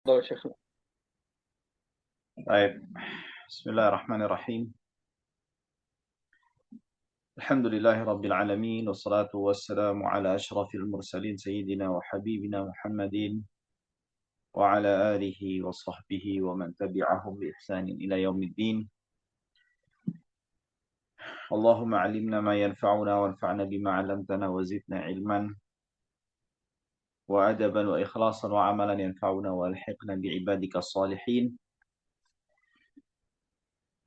الله يا شيخ. طيب. بسم الله الرحمن الرحيم. الحمد لله رب العالمين، والصلاة والسلام على أشرف المرسلين سيدنا وحبيبنا محمد وعلى آله وصحبه ومن تبعهم بإحسان إلى يوم الدين. اللهم علمنا ما ينفعنا وانفعنا بما علمتنا وزدنا علما وأدبا وإخلاصا وعملا ينفعنا والحقنا بعبادك الصالحين.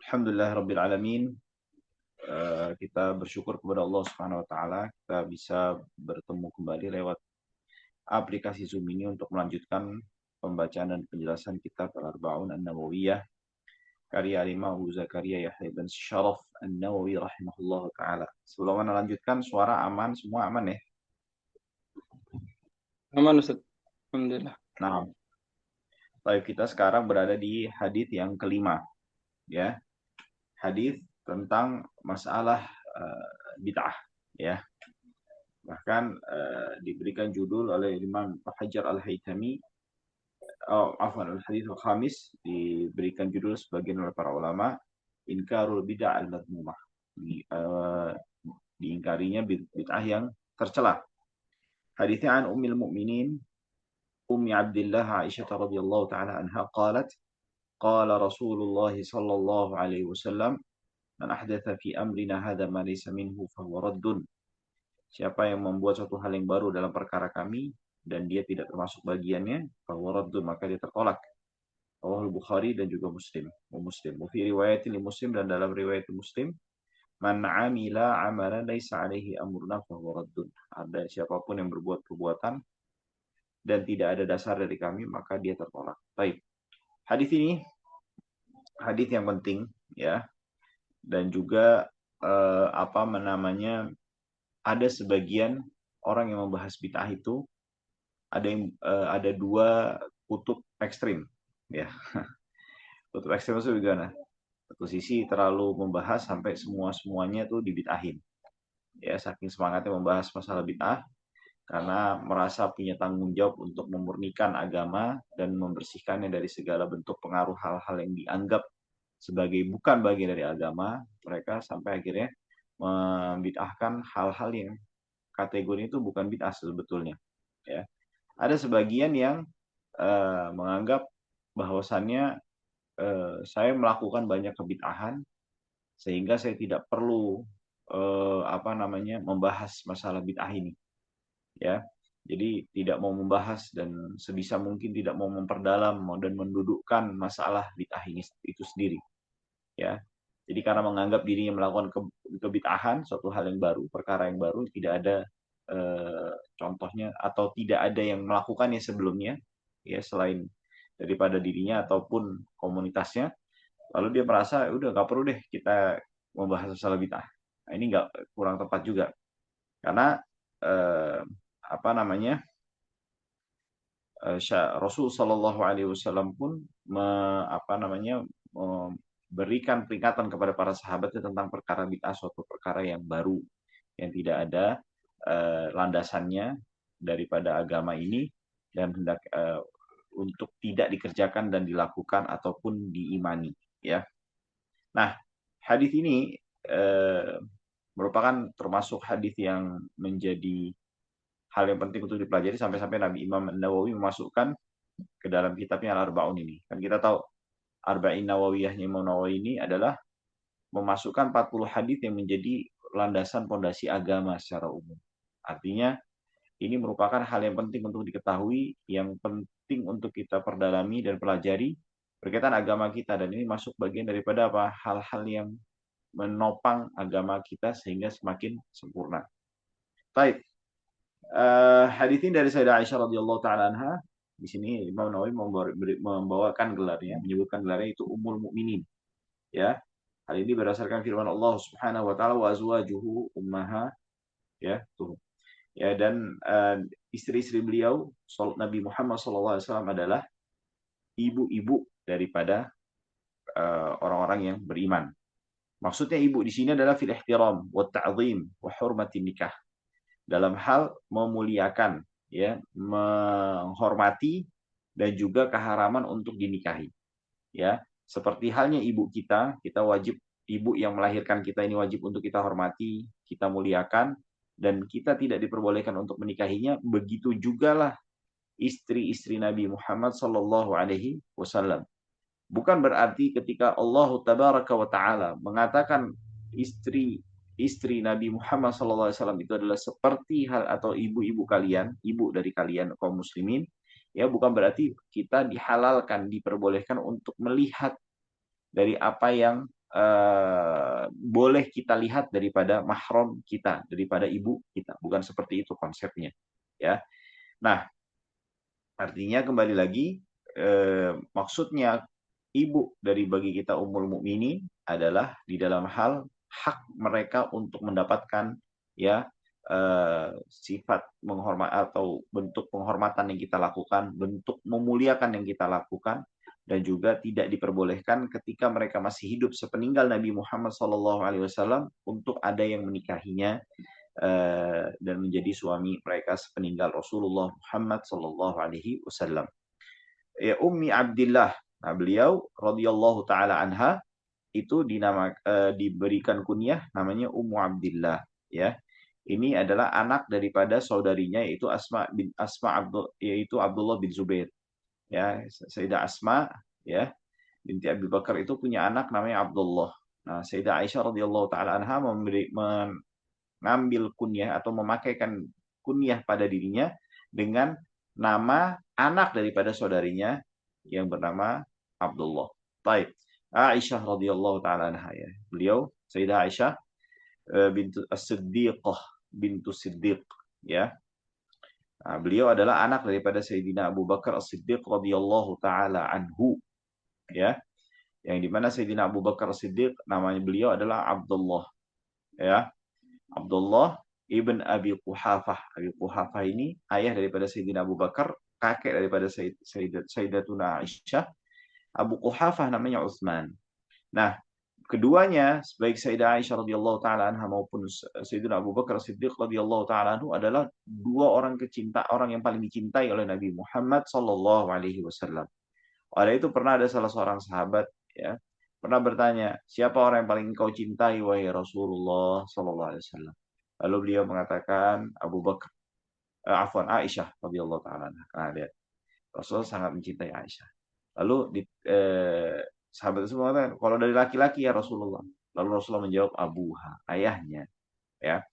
الحمد لله رب العالمين. Kita bersyukur kepada Allah Subhanahu wa taala kita bisa bertemu kembali lewat aplikasi Zoom ini untuk melanjutkan pembacaan dan penjelasan kitab Al-Arba'un An-Nawawiyah karya Imam Abu Zakaria Yahya bin Syaraf An-Nawawi rahimahullah taala. Sebelum kita lanjutkan, suara aman, semua aman ya? Aman Ustaz. Alhamdulillah. Nah, baik, kita sekarang berada di hadis yang kelima, ya. Hadis tentang masalah bid'ah, ya. Bahkan diberikan judul oleh Imam Hajar Al-Haytami, al-hadits al-khamis, diberikan judul sebagian oleh para ulama inkarul bid'ah al-madmumah, diingkarinya bid'ah yang tercela. Haditsnya an Ummul Mukminin Ummi Abdillah Aisyah radhiyallahu taala anha qalat qala Rasulullah sallallahu alaihi wasallam man ahdatha fi amrina hadza ma laysa minhu fa huwa raddun. Siapa yang membuat suatu hal yang baru dalam perkara kami dan dia tidak termasuk bagiannya, fa huwa raddun, maka dia tertolak. Rawahul Bukhari dan juga Muslim. Wa fi riwayat Muslim, dan dalam riwayat Muslim, man amila amalan laisa alaihi amruna fahuwa raddun. Ada siapapun yang berbuat perbuatan dan tidak ada dasar dari kami, maka dia tertolak. Baik. Hadis ini hadis yang penting, ya. Dan juga apa namanya, ada sebagian orang yang membahas bid'ah itu ada dua kutub ekstrim, ya. Kutub ekstrim itu gimana? Satu sisi terlalu membahas sampai semuanya tuh dibid'ahin. Ya, saking semangatnya membahas masalah bid'ah karena merasa punya tanggung jawab untuk memurnikan agama dan membersihkannya dari segala bentuk pengaruh hal-hal yang dianggap sebagai bukan bagian dari agama, mereka sampai akhirnya membid'ahkan hal-hal yang kategori itu bukan bid'ah sebetulnya. Ya. Ada sebagian yang menganggap bahwasannya saya melakukan banyak kebid'ahan sehingga saya tidak perlu membahas masalah bid'ah ini, ya. Jadi tidak mau membahas dan sebisa mungkin tidak mau memperdalam dan mendudukkan masalah bid'ah ini itu sendiri, ya. Jadi karena menganggap dirinya melakukan kebid'ahan, suatu hal yang baru, perkara yang baru, tidak ada contohnya atau tidak ada yang melakukannya sebelumnya, ya, selain daripada dirinya ataupun komunitasnya. Lalu dia merasa udah nggak perlu deh kita membahas masalah bid'ah. Nah, ini nggak, kurang tepat juga karena eh, apa namanya, Rasul Shallallahu Alaihi Wasallam pun memberikan peringatan kepada para sahabatnya tentang perkara bid'ah, suatu perkara yang baru yang tidak ada landasannya daripada agama ini, dan hendak untuk tidak dikerjakan dan dilakukan ataupun diimani, ya. Nah, hadis ini eh, merupakan termasuk hadis yang menjadi hal yang penting untuk dipelajari sampai-sampai Nabi Imam Nawawi memasukkan ke dalam kitabnya Al-Arba'un ini. Kan kita tahu Arba'in Nawawiyahnya Imam Nawawi ini adalah memasukkan 40 hadis yang menjadi landasan pondasi agama secara umum. Artinya ini merupakan hal yang penting untuk diketahui, yang penting untuk kita perdalami dan pelajari berkaitan agama kita, dan ini masuk bagian daripada apa? Hal-hal yang menopang agama kita sehingga semakin sempurna. Baik. Hadis ini dari Sayyidah Aisyah radhiyallahu taala anha. Di sini Imam Nawawi membawakan gelarnya, menyebutkan gelarnya itu Ummul Mukminin. Ya. Hal ini berdasarkan firman Allah Subhanahu wa taala, wa azwajuhu ummaha, ya, tuh. Ya, dan istri-istri beliau Nabi Muhammad SAW adalah ibu-ibu daripada orang-orang yang beriman. Maksudnya ibu di sini adalah fil ihtiram wa ta'zim wa hurmatin nikah. Dalam hal memuliakan, ya, menghormati dan juga keharaman untuk dinikahi. Ya, seperti halnya ibu kita wajib, ibu yang melahirkan kita ini wajib untuk kita hormati, kita muliakan, dan kita tidak diperbolehkan untuk menikahinya. Begitu jugalah istri-istri Nabi Muhammad sallallahu alaihi wasallam. Bukan berarti ketika Allah tabaraka wa taala mengatakan istri Nabi Muhammad sallallahu alaihi wasallam itu adalah seperti hal atau ibu-ibu kalian, ibu dari kalian kaum muslimin, ya bukan berarti kita dihalalkan, diperbolehkan untuk melihat dari apa yang boleh kita lihat daripada mahram kita, daripada ibu kita. Bukan seperti itu konsepnya. Ya. Nah, artinya kembali lagi, maksudnya ibu dari bagi kita ummul mukminin adalah di dalam hal hak mereka untuk mendapatkan ya sifat menghormat atau bentuk penghormatan yang kita lakukan, bentuk memuliakan yang kita lakukan, dan juga tidak diperbolehkan ketika mereka masih hidup sepeninggal Nabi Muhammad SAW untuk ada yang menikahinya dan menjadi suami mereka sepeninggal Rasulullah Muhammad SAW. Ya, Ummi Abdillah. Nah, beliau radhiyallahu taala anha itu diberikan kunyah namanya Ummu Abdillah, ya. Ini adalah anak daripada saudarinya yaitu yaitu Abdullah bin Zubair. Ya, Sayyidah Asma ya binti Abi Bakar itu punya anak namanya Abdullah. Nah, Sayyidah Aisyah radhiyallahu taala anha mengambil kunyah atau memakaikan kunyah pada dirinya dengan nama anak daripada saudarinya yang bernama Abdullah. Baik. Aisyah radhiyallahu taala anha ya. Beliau Sayyidah Aisyah bintu As-Siddiqah bintu Siddiq ya. Nah, beliau adalah anak daripada Sayyidina Abu Bakar As-Siddiq radhiyallahu taala anhu ya. Yang dimana Sayyidina Abu Bakar As-Siddiq namanya beliau adalah Abdullah ya. Abdullah ibn Abi Quhafah. Abi Quhafah ini ayah daripada Sayyidina Abu Bakar, kakek daripada Sayyidatuna Aisyah. Abu Quhafah namanya Utsman. Nah, keduanya baik Sayyidah Aisyah radhiyallahu taala anha maupun Sayyidina Abu Bakar Siddiq radhiyallahu taala anhu adalah dua orang orang yang paling dicintai oleh Nabi Muhammad sallallahu alaihi wasallam. Oleh itu pernah ada salah seorang sahabat ya pernah bertanya, siapa orang yang paling engkau cintai wahai Rasulullah sallallahu alaihi wasallam? Lalu beliau mengatakan Abu Bakar, afwan Aisyah radhiyallahu taala anha. Nah, lihat. Rasulullah sangat mencintai Aisyah. Lalu sahabat itu mengatakan, kalau dari laki-laki ya Rasulullah. Lalu Rasulullah menjawab abuha, ayahnya. Ya,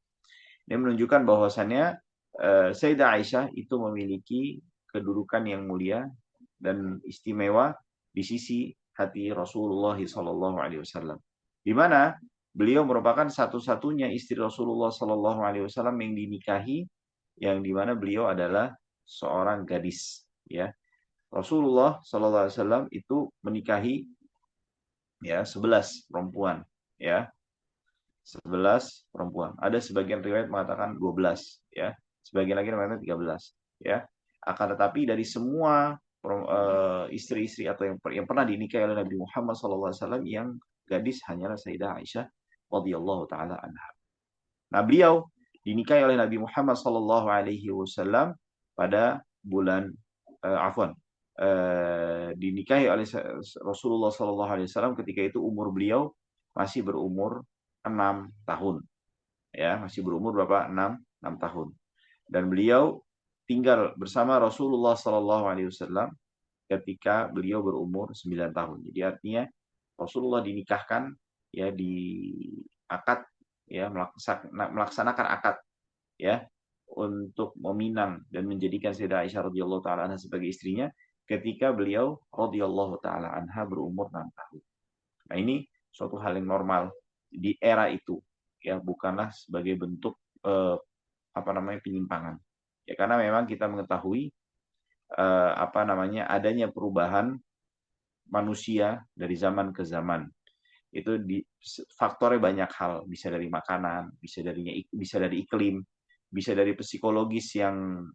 ini menunjukkan bahwasannya Sayyidah Aisyah itu memiliki kedudukan yang mulia dan istimewa di sisi hati Rasulullah SAW. Di mana beliau merupakan satu-satunya istri Rasulullah SAW yang dinikahi, yang di mana beliau adalah seorang gadis. Ya, Rasulullah SAW itu menikahi ya 11 perempuan, ya 11 perempuan. Ada sebagian riwayat mengatakan 12, ya sebagian lagi mengatakan 13, ya. Akan tetapi dari semua istri-istri atau yang pernah dinikahi oleh Nabi Muhammad SAW yang gadis hanyalah Sayyidah Aisyah radhiyallahu taala anha. Nah, beliau dinikahi oleh Nabi Muhammad SAW pada bulan dinikahi oleh Rasulullah SAW ketika itu umur beliau masih berumur 6 tahun. Ya, masih berumur berapa? 6 tahun. Dan beliau tinggal bersama Rasulullah SAW ketika beliau berumur 9 tahun. Jadi artinya Rasulullah dinikahkan ya di akad ya melaksanakan akad ya untuk meminang dan menjadikan Sayyidah Aisyah radhiyallahu taala anha sebagai istrinya ketika beliau radhiyallahu taala anha berumur 6 tahun. Nah, ini suatu hal yang normal di era itu ya, bukanlah sebagai bentuk penyimpangan. Ya, karena memang kita mengetahui adanya perubahan manusia dari zaman ke zaman. Itu faktornya banyak hal, bisa dari makanan, bisa dari iklim, bisa dari psikologis yang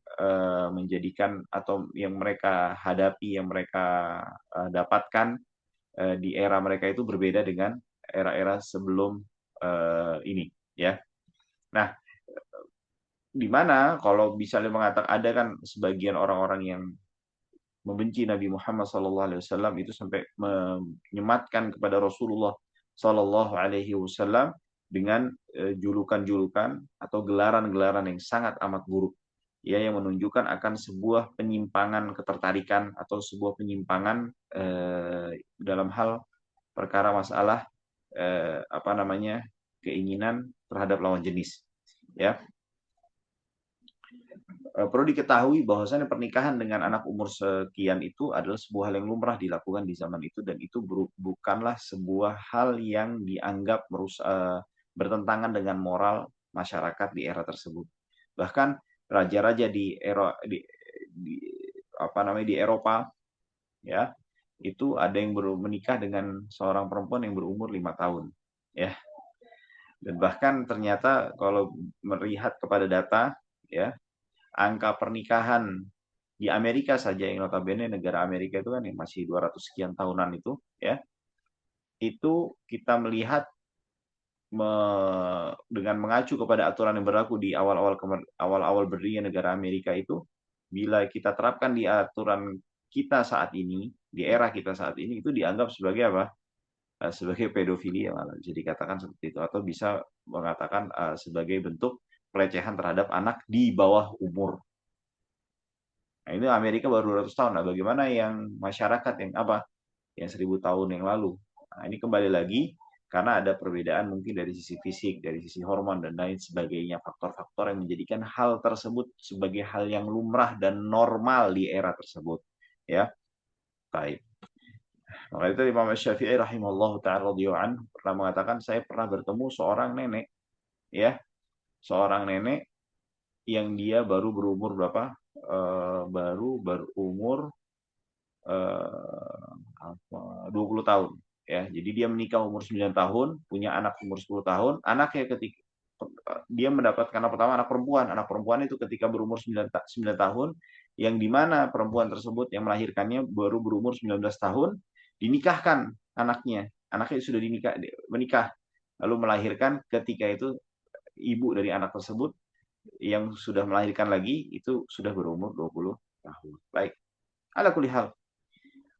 menjadikan atau yang mereka hadapi, yang mereka dapatkan di era mereka itu berbeda dengan era-era sebelum ini, ya. Nah, di mana kalau misalnya mengatakan ada kan sebagian orang-orang yang membenci Nabi Muhammad SAW itu sampai menyematkan kepada Rasulullah SAW dengan julukan-julukan atau gelaran-gelaran yang sangat amat buruk, ya, yang menunjukkan akan sebuah penyimpangan ketertarikan atau sebuah penyimpangan dalam hal perkara masalah apa namanya, keinginan terhadap lawan jenis, ya. Perlu diketahui bahwasanya pernikahan dengan anak umur sekian itu adalah sebuah hal yang lumrah dilakukan di zaman itu, dan itu bukanlah sebuah hal yang dianggap bertentangan dengan moral masyarakat di era tersebut. Bahkan raja-raja di apa namanya, di Eropa, ya, itu ada yang menikah dengan seorang perempuan yang berumur 5 tahun, ya. Dan bahkan ternyata kalau melihat kepada data, ya, angka pernikahan di Amerika saja, yang notabene negara Amerika itu kan yang masih 200 sekian tahunan itu, ya, itu kita melihat dengan mengacu kepada aturan yang berlaku di awal-awal berdirinya negara Amerika itu, bila kita terapkan di aturan kita saat ini, di era kita saat ini, itu dianggap sebagai apa? Sebagai pedofilia malah. Jadi katakan seperti itu, atau bisa mengatakan sebagai bentuk pelecehan terhadap anak di bawah umur. Nah, ini Amerika baru 200 tahun. Nah, bagaimana yang masyarakat yang apa? Yang 1000 tahun yang lalu. Nah, ini kembali lagi karena ada perbedaan mungkin dari sisi fisik, dari sisi hormon dan lain sebagainya, faktor-faktor yang menjadikan hal tersebut sebagai hal yang lumrah dan normal di era tersebut. Ya, baik. Maka itu Imam Syafi'i rahimahullah ta'ala radhiyallahu anhu pernah mengatakan, saya pernah bertemu seorang nenek, ya, seorang nenek yang dia baru berumur berapa? Baru berumur 20 tahun, ya. Jadi dia menikah umur 9 tahun, punya anak umur 10 tahun. Anaknya ketika dia mendapatkan anak pertama, anak perempuan. Anak perempuan itu ketika berumur 9 tahun, yang dimana perempuan tersebut yang melahirkannya baru berumur 19 tahun, dinikahkan anaknya. Anaknya sudah menikah, lalu melahirkan. Ketika itu ibu dari anak tersebut yang sudah melahirkan lagi itu sudah berumur 20 tahun. Baik. Ala kulli hal.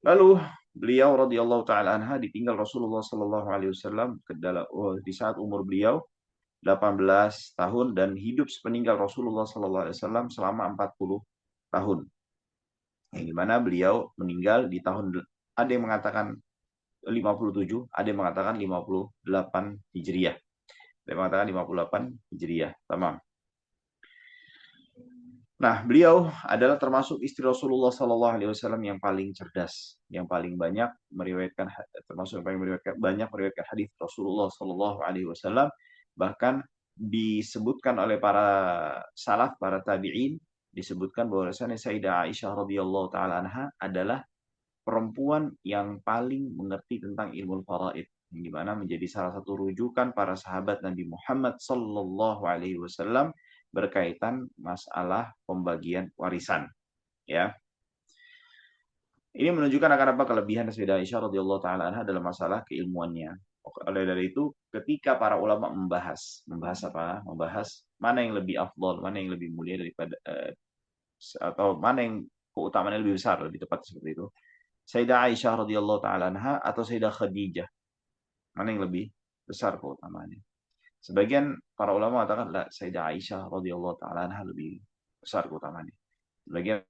Lalu beliau radhiyallahu taala anha ditinggal Rasulullah sallallahu alaihi wasallam di saat umur beliau 18 tahun, dan hidup sepeninggal Rasulullah sallallahu alaihi wasallam selama 40 tahun. Yang dimana beliau meninggal di tahun, ada yang mengatakan 57, ada yang mengatakan 58 Hijriah. Ada yang mengatakan 58 Hijriah. Tamam. Nah, beliau adalah termasuk istri Rasulullah Sallallahu Alaihi Wasallam yang paling cerdas, yang paling banyak meriwayatkan, termasuk yang paling banyak meriwayatkan hadis Rasulullah Sallallahu Alaihi Wasallam. Bahkan disebutkan oleh para salaf, para tabi'in, disebutkan bahwasanya Sayyidah Aisyah radhiyallahu taala anha adalah perempuan yang paling mengerti tentang ilmu faraid, yang dimana menjadi salah satu rujukan para sahabat Nabi Muhammad Sallallahu Alaihi Wasallam berkaitan masalah pembagian warisan, ya. Ini menunjukkan akan apa kelebihan Sayyidah Aisyah radhiyallahu taala anha dalam masalah keilmuannya. Oleh dari itu, ketika para ulama membahas apa? Membahas mana yang lebih afdal, mana yang lebih mulia daripada atau mana yang keutamaannya lebih besar, lebih tepat seperti itu. Sayyidah Aisyah radhiyallahu taala anha atau Sayyidah Khadijah, mana yang lebih besar keutamaannya? Sebagian para ulama mengatakan la, Sayyidah Aisyah radhiyallahu taala anha lebih besar keutamaannya. Sebagian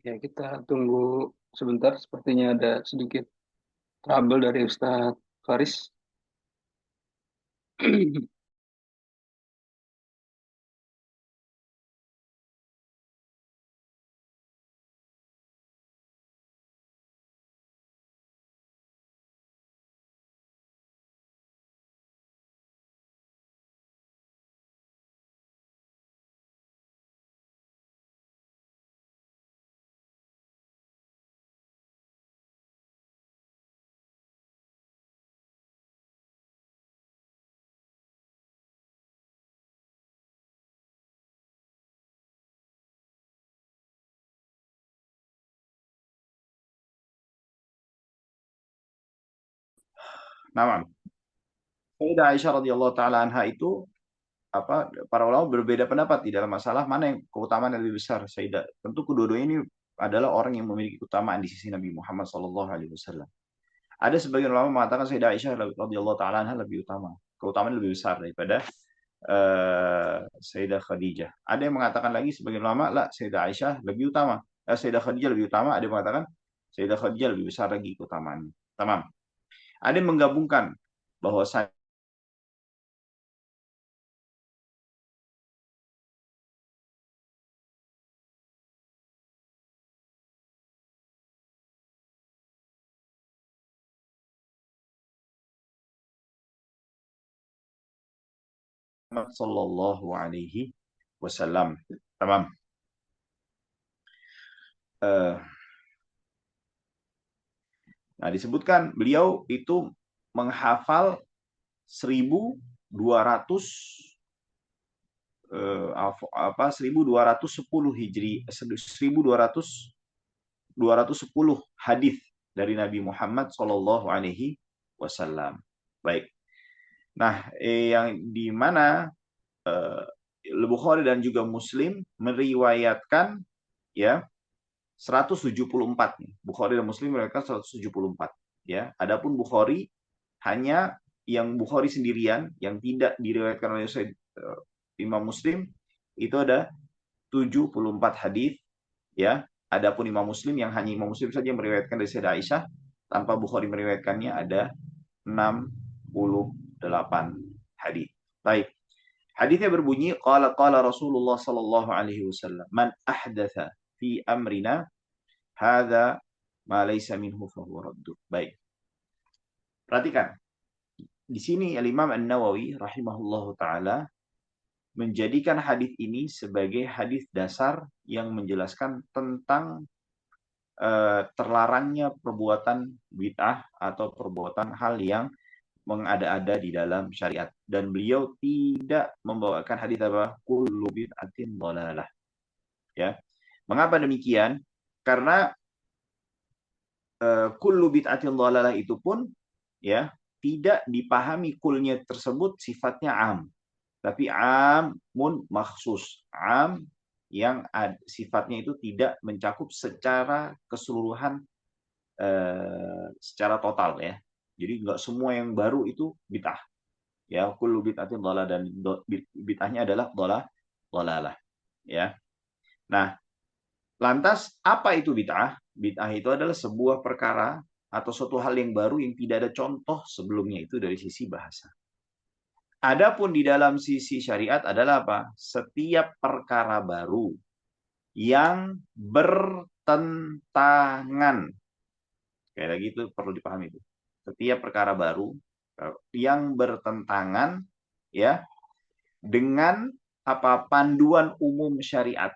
Ya, kita tunggu sebentar. Sepertinya ada sedikit trouble dari Ustadz Faris. Nah, Sayyidah Aisyah radhiyallahu taala anha itu para ulama berbeda pendapat di dalam masalah mana yang keutamaan yang lebih besar. Sayyidah, tentu kedua-duanya ini adalah orang yang memiliki keutamaan di sisi Nabi Muhammad sallallahu alaihi wasallam. Ada sebagian ulama mengatakan Sayyidah Aisyah radhiyallahu taala anha lebih utama, keutamaan lebih besar daripada Sayyidah Khadijah. Ada yang mengatakan lagi sebagian ulama lah Sayyidah Aisyah lebih utama, Sayyidah Khadijah lebih utama. Ada yang mengatakan Sayyidah Khadijah lebih besar lagi keutamaannya. Tamam. Ada yang menggabungkan bahwa Muhammad sallallahu alaihi wasallam. Tamam. Uh, nah, disebutkan beliau itu menghafal 1200 1210 Hijri, 1210 hadis dari Nabi Muhammad sallallahu alaihi wasallam. Baik. Nah, yang di mana Bukhari dan juga Muslim meriwayatkan ya 174 nih. Bukhari dan Muslim meriwayatkan 174 ya. Adapun Bukhari hanya yang Bukhari sendirian yang tidak diriwayatkan oleh Imam Muslim itu ada 74 hadis ya. Adapun Imam Muslim yang hanya Imam Muslim saja yang meriwayatkan dari Sayyidah Aisyah tanpa Bukhari meriwayatkannya ada 68 hadis. Baik. Hadisnya berbunyi qala Rasulullah sallallahu alaihi wasallam man ahdatsa fi amrina hadza ma laysa minhu fa huwa radd. Baik. Perhatikan. Di sini Al-Imam An-Nawawi rahimahullahu taala menjadikan hadis ini sebagai hadis dasar yang menjelaskan tentang terlarangnya perbuatan bid'ah atau perbuatan hal yang mengada-ada di dalam syariat, dan beliau tidak membawakan hadis apa kullu bid'atin dhalalah ya. Mengapa demikian? Karena kullu bid'atin dhalalah itu pun ya tidak dipahami kulnya tersebut sifatnya am, tapi amun makhsus, am yang sifatnya itu tidak mencakup secara keseluruhan secara total ya. Jadi nggak semua yang baru itu bid'ah. Ya, kullu bid'atin dhalalah, dan bid'ahnya adalah dhalalah ya. Nah, lantas apa itu bid'ah? Bid'ah itu adalah sebuah perkara atau suatu hal yang baru yang tidak ada contoh sebelumnya itu dari sisi bahasa. Adapun di dalam sisi syariat adalah apa? Setiap perkara baru yang bertentangan. Kayak lagi itu perlu dipahami itu. Setiap perkara baru yang bertentangan ya dengan panduan umum syariat,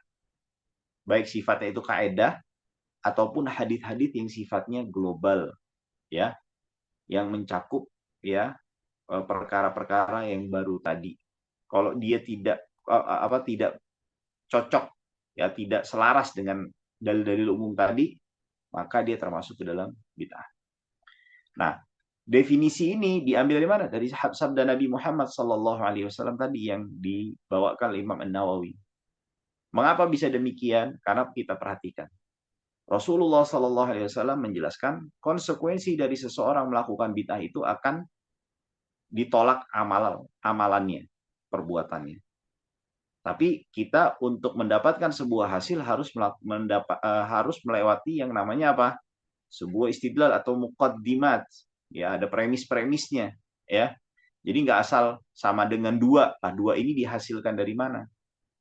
baik sifatnya itu kaidah ataupun hadis-hadis yang sifatnya global ya, yang mencakup ya perkara-perkara yang baru tadi. Kalau dia tidak tidak cocok ya, tidak selaras dengan dalil-dalil umum tadi, maka dia termasuk ke dalam bid'ah. Nah, definisi ini diambil dari mana? Dari sabda Nabi Muhammad sallallahu alaihi wasallam tadi yang dibawakan Imam An-Nawawi. Mengapa bisa demikian? Karena kita perhatikan. Rasulullah sallallahu alaihi wasallam menjelaskan konsekuensi dari seseorang melakukan bid'ah itu akan ditolak amalannya, perbuatannya. Tapi kita untuk mendapatkan sebuah hasil harus melewati yang namanya apa? Sebuah istidlal atau muqaddimat. Ya, ada premis-premisnya. Ya, jadi nggak asal sama dengan dua. Nah, dua ini dihasilkan dari mana?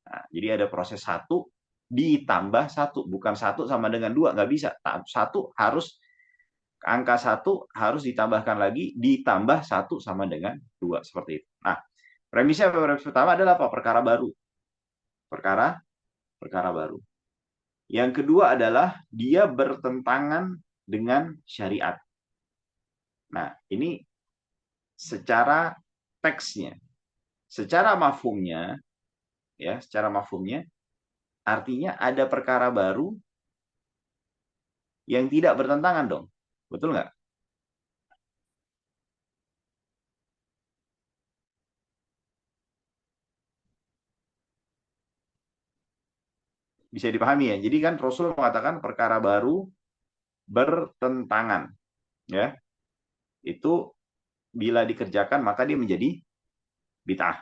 Nah, jadi ada proses satu ditambah satu, bukan satu sama dengan dua, nggak bisa. Satu harus angka satu harus ditambahkan lagi, ditambah satu sama dengan dua, seperti itu. Nah, premisnya pertama adalah apa? Perkara baru. Perkara baru. Yang kedua adalah dia bertentangan dengan syariat. Nah, ini secara teksnya. Secara mafhumnya, ya, secara mafhumnya, artinya ada perkara baru yang tidak bertentangan dong. Betul nggak? Bisa dipahami ya. Jadi kan Rasul mengatakan perkara baru bertentangan, ya. Itu bila dikerjakan maka dia menjadi bid'ah,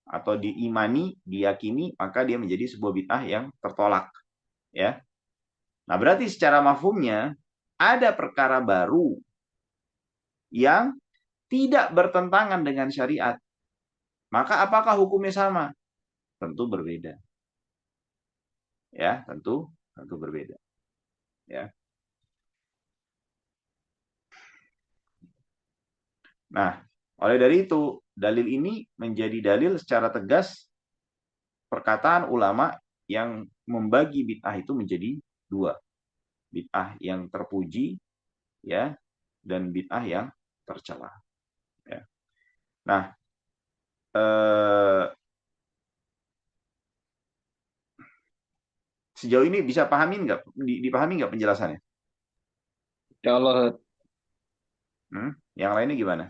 atau diimani, diyakini, maka dia menjadi sebuah bid'ah yang tertolak, ya. Nah, berarti secara mafhumnya ada perkara baru yang tidak bertentangan dengan syariat. Maka apakah hukumnya sama? Tentu berbeda. Ya, tentu berbeda. Ya. Nah, oleh dari itu, dalil ini menjadi dalil secara tegas perkataan ulama yang membagi bid'ah itu menjadi dua. Bid'ah yang terpuji, ya, dan bid'ah yang tercela. Ya. Nah, sejauh ini bisa dipahami nggak penjelasannya? Ya Allah, Yang lainnya gimana?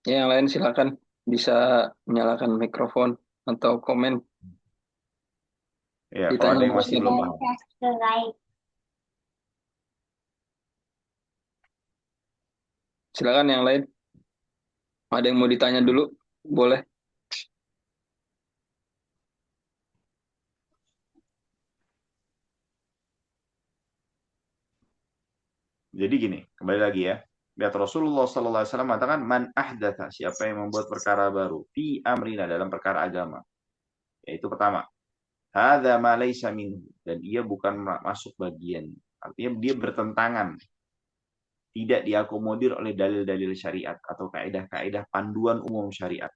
ya, yang lain silakan bisa menyalakan mikrofon atau komen Ya, kalau ditanya ada yang masih Ustaz. belum paham. Silakan yang lain. Ada yang mau ditanya dulu? Boleh. Jadi gini, kembali lagi ya. Lihat Rasulullah SAW mengatakan, man ahdatha, siapa yang membuat perkara baru, fi amrina, dalam perkara agama. Yaitu pertama, hadza ma laysa minhu, dan ia bukan masuk bagian. Artinya dia bertentangan, tidak diakomodir oleh dalil-dalil syariat atau kaidah-kaidah panduan umum syariat.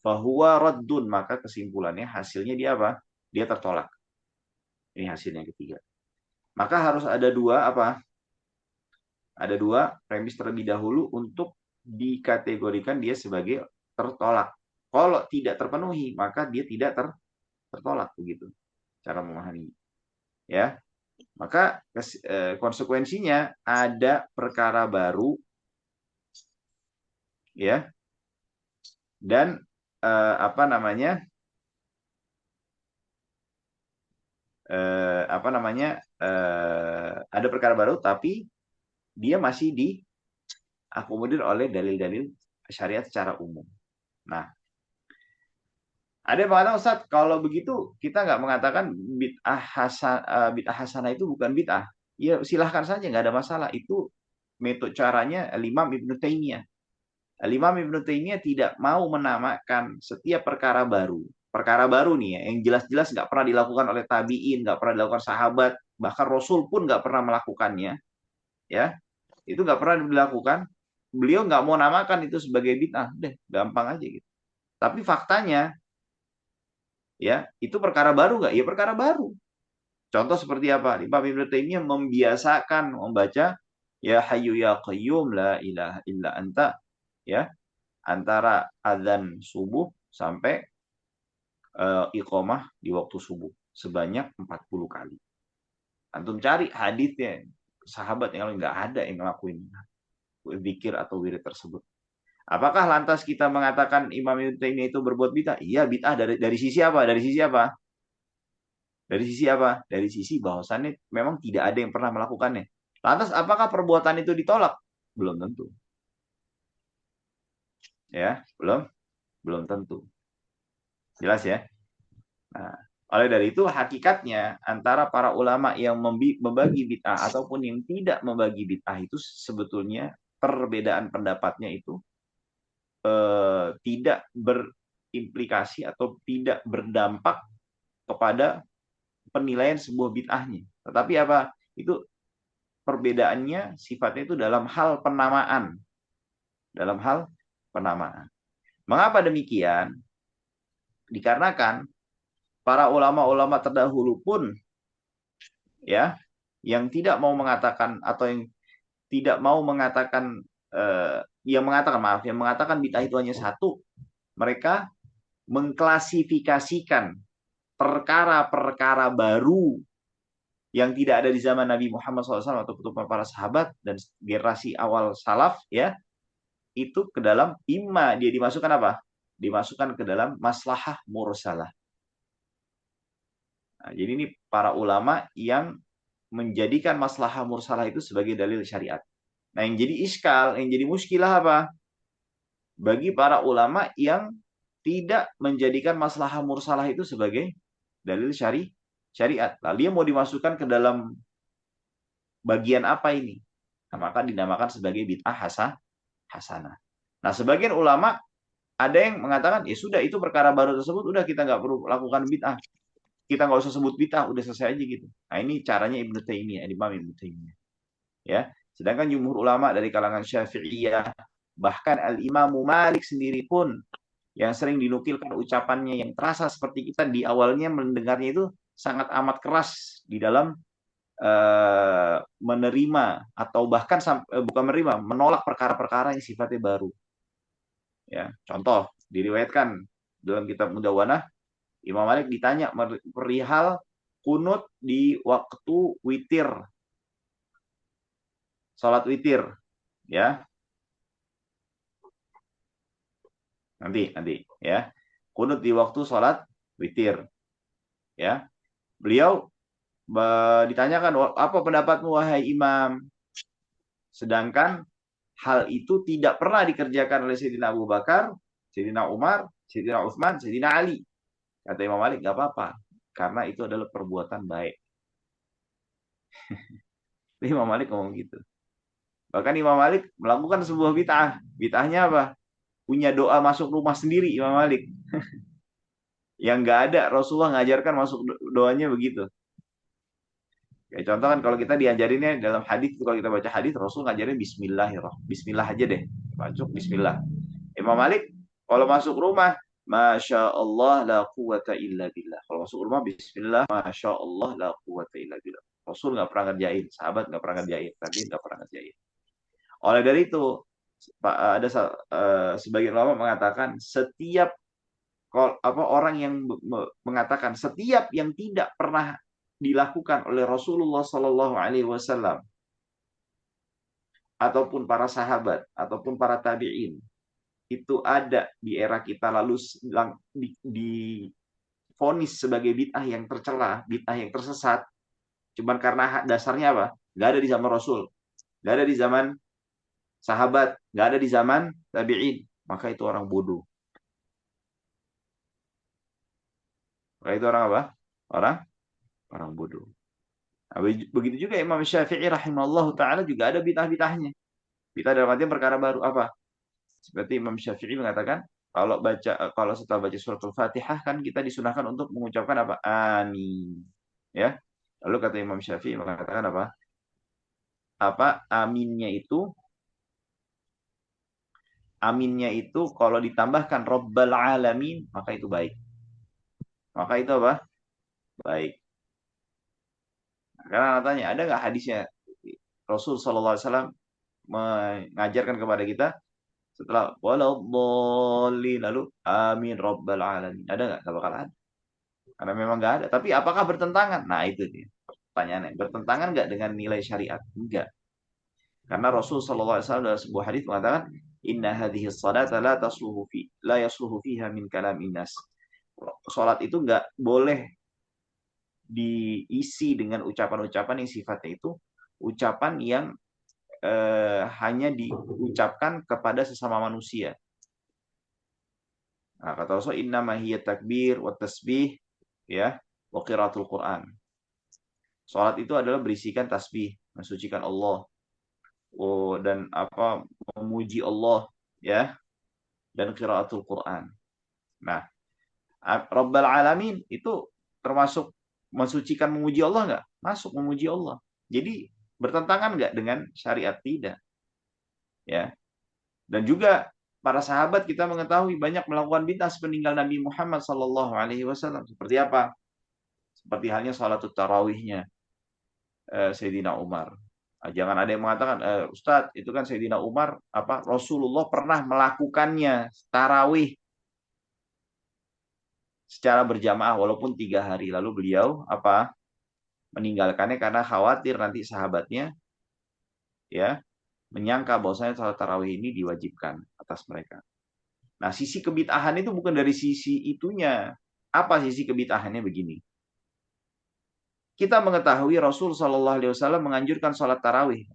Fahuwa raddun, maka kesimpulannya, hasilnya dia apa? Dia tertolak. Ini hasilnya ketiga. Maka harus ada dua apa? Ada dua premis terlebih dahulu untuk dikategorikan dia sebagai tertolak. Kalau tidak terpenuhi, maka dia tidak tertolak, begitu cara memahami. Ya, maka konsekuensinya ada perkara baru, ya, dan apa namanya ada perkara baru tapi dia masih diakomodir oleh dalil-dalil syariat secara umum. Nah, ada yang mengatakan, Ustaz, kalau begitu kita nggak mengatakan bid'ah hasanah itu bukan bid'ah. Ya silahkan saja, nggak ada masalah. Itu metode caranya Imam Ibnu Taimiyah. Imam Ibnu Taimiyah tidak mau menamakan setiap perkara baru. Perkara baru nih ya, yang jelas-jelas nggak pernah dilakukan oleh tabi'in, nggak pernah dilakukan sahabat, bahkan Rasul pun nggak pernah melakukannya. Ya, itu nggak pernah dilakukan. Beliau nggak mau namakan itu sebagai bid'ah. Deh, gampang aja gitu. Tapi faktanya, ya, itu perkara baru nggak? Ya perkara baru. Contoh seperti apa? Imam Ibnu Taimiyah membiasakan membaca ya Hayyu ya Qayyum la ilaha illa anta, ya, antara azan subuh sampai iqamah di waktu subuh sebanyak 40 kali. Antum cari hadisnya, sahabat yang nggak ada yang ngelakuin zikir atau wirid tersebut. Apakah lantas kita mengatakan Imam Ibnu Taimiyah itu berbuat bid'ah? Iya, bid'ah dari sisi apa? Dari sisi apa? Dari sisi apa? Dari sisi bahwasannya memang tidak ada yang pernah melakukannya. Lantas apakah perbuatan itu ditolak? Belum tentu. Ya, belum tentu. Jelas ya? Nah, oleh dari itu hakikatnya antara para ulama yang membagi bid'ah ataupun yang tidak membagi bid'ah itu sebetulnya perbedaan pendapatnya itu tidak berimplikasi atau tidak berdampak kepada penilaian sebuah bid'ahnya. Tetapi apa? Itu perbedaannya sifatnya itu dalam hal penamaan. Dalam hal penamaan. Mengapa demikian? Dikarenakan para ulama-ulama terdahulu pun, ya, yang tidak mau mengatakan atau yang tidak mau mengatakan yang mengatakan bid'ah itu hanya satu, mereka mengklasifikasikan perkara-perkara baru yang tidak ada di zaman Nabi Muhammad SAW atau para sahabat dan generasi awal salaf, ya, itu ke dalam dia dimasukkan apa? Dimasukkan ke dalam maslahah mursalah. Nah, jadi ini para ulama yang menjadikan maslahah mursalah itu sebagai dalil syariat. Nah, yang jadi iskal, yang jadi muskilah apa? Bagi para ulama yang tidak menjadikan maslahah mursalah itu sebagai dalil syariat. Lalu dia mau dimasukkan ke dalam bagian apa ini? Nah, maka dinamakan sebagai bid'ah hasanah. Nah, sebagian ulama ada yang mengatakan, ya sudah itu perkara baru tersebut, udah kita nggak perlu lakukan bid'ah. Kita nggak usah sebut bid'ah, udah selesai aja gitu. Nah, ini caranya Ibnu Taimiyah, Imam Ibnu Taimiyah. Ya, sedangkan jumhur ulama dari kalangan Syafi'iyah, bahkan Al-Imam Malik sendiri pun yang sering dinukilkan ucapannya yang terasa seperti kita di awalnya mendengarnya itu sangat amat keras di dalam menerima atau bahkan bukan menerima, menolak perkara-perkara yang sifatnya baru. Ya, contoh diriwayatkan dalam kitab Mudawwanah, Imam Malik ditanya perihal kunut di waktu witir, salat witir, ya. Nanti ya. Kunut di waktu salat witir, ya. Beliau ditanyakan, apa pendapatmu wahai imam? Sedangkan hal itu tidak pernah dikerjakan oleh Sayyidina Abu Bakar, Sayyidina Umar, Sayyidina Utsman, Sayyidina Ali. Kata Imam Malik, nggak apa-apa. Karena itu adalah perbuatan baik. Imam Malik ngomong gitu. Bahkan Imam Malik melakukan sebuah bid'ah. Bid'ahnya apa? Punya doa masuk rumah sendiri Imam Malik. Yang nggak ada, Rasulullah ngajarkan masuk doanya begitu. Kayak contoh kan kalau kita diajarinnya dalam hadis, kalau kita baca hadis Rasul ngajarin Bismillahirrahmanirrahim. Bismillah aja deh. Masuk Bismillah. Imam Malik kalau masuk rumah, Masya Allah la quwata illa billah. Kalau masuk rumah Bismillah, Masya Allah la quwata illa billah. Rasul nggak pernah ngerjain, sahabat nggak pernah ngerjain, tabiin nggak pernah ngerjain. Oleh dari itu, ada sebagian ulama mengatakan setiap orang yang mengatakan setiap yang tidak pernah dilakukan oleh Rasulullah Sallallahu Alaihi Wasallam ataupun para sahabat ataupun para tabiin itu ada di era kita lalu difonis sebagai bid'ah yang tercela, bid'ah yang tersesat, cuman karena dasarnya apa? Gak ada di zaman Rasul, gak ada di zaman sahabat, gak ada di zaman tabi'in, maka itu orang bodoh. Maka itu orang apa? Orang orang bodoh. Nah, begitu juga Imam Syafi'i rahimahullah taala juga ada bid'ah-bid'ahnya. Bid'ah dalam artian perkara baru apa? Seperti Imam Syafi'i mengatakan, kalau setelah baca suratul Fatihah kan kita disunahkan untuk mengucapkan apa? Amin. Ya. Lalu kata Imam Syafi'i mengatakan apa? Aminnya itu kalau ditambahkan Rabbal Alamin, maka itu baik. Maka itu apa? Baik. Karena tanya, ada nggak hadisnya Rasul Sallallahu Alaihi Wasallam mengajarkan kepada kita setelah waladhdallin lalu amin Rabbal Alamin. Ada nggak? Nggak bakal ada. Karena memang nggak ada. Tapi apakah bertentangan? Nah itu dia pertanyaannya. Bertentangan nggak dengan nilai syariat? Enggak. Karena Rasul Sallallahu Alaihi Wasallam dalam sebuah hadis mengatakan, Inna hadhihi salata la yasluhu fiha min kalam innas. Salat itu nggak boleh diisi dengan ucapan-ucapan yang sifatnya itu ucapan yang hanya diucapkan kepada sesama manusia. Nah, kata Rasul, inna mahiyat takbir wa tasbih ya wa qiraatul Quran. Salat itu adalah berisikan tasbih, mensucikan Allah, dan apa memuji Allah ya, dan qiraatul Quran. Nah, Rabbal Alamin itu termasuk mensucikan memuji Allah nggak? Masuk memuji Allah. Jadi bertentangan nggak dengan syariat? Tidak. Ya. Dan juga para sahabat kita mengetahui banyak melakukan bid'ah sepeninggal Nabi Muhammad Sallallahu Alaihi Wasallam. Seperti apa? Seperti halnya salatut tarawihnya Sayyidina Umar. Jangan ada yang mengatakan, Ustadz, itu kan Sayyidina Umar, apa Rasulullah pernah melakukannya tarawih secara berjamaah walaupun 3 hari. Lalu beliau apa meninggalkannya karena khawatir nanti sahabatnya ya menyangka bahwasanya salat tarawih ini diwajibkan atas mereka. Nah, sisi kebid'ahan itu bukan dari sisi itunya. Apa sisi kebid'ahannya begini? Kita mengetahui Rasul Shallallahu Alaihi Wasallam menganjurkan sholat tarawih.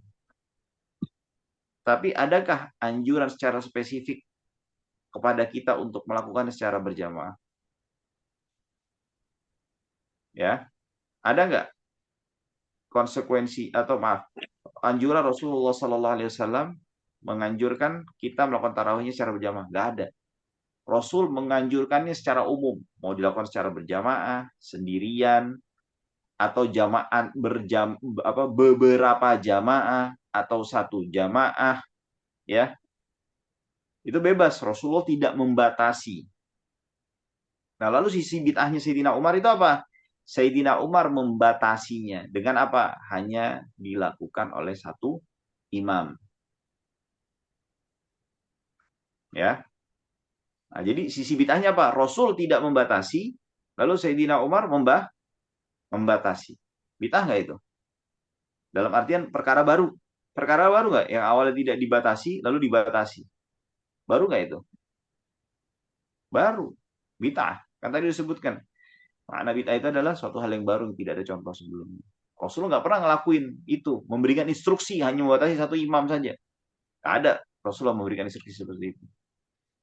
Tapi adakah anjuran secara spesifik kepada kita untuk melakukan secara berjamaah? Ya, ada nggak konsekuensi atau maaf anjuran Rasulullah Sallallahu Alaihi Wasallam menganjurkan kita melakukan tarawihnya secara berjamaah? Nggak ada. Rasul menganjurkannya secara umum, mau dilakukan secara berjamaah, sendirian, atau jamaah beberapa jamaah atau satu jamaah, ya itu bebas. Rasulullah tidak membatasi. Nah, lalu sisi bid'ahnya Sayyidina Umar itu apa? Sayyidina Umar membatasinya dengan apa? Hanya dilakukan oleh satu imam. Ya. Nah, jadi sisi bid'ahnya apa? Rasul tidak membatasi, lalu Sayyidina Umar membatasi. Bid'ah nggak itu? Dalam artian perkara baru. Perkara baru nggak? Yang awalnya tidak dibatasi, lalu dibatasi. Baru nggak itu? Baru. Bid'ah. Kan tadi disebutkan. Makna bid'ah itu adalah suatu hal yang baru yang tidak ada contoh sebelumnya. Rasulullah nggak pernah ngelakuin itu, memberikan instruksi hanya membatasi satu imam saja. Nggak ada Rasulullah memberikan instruksi seperti itu.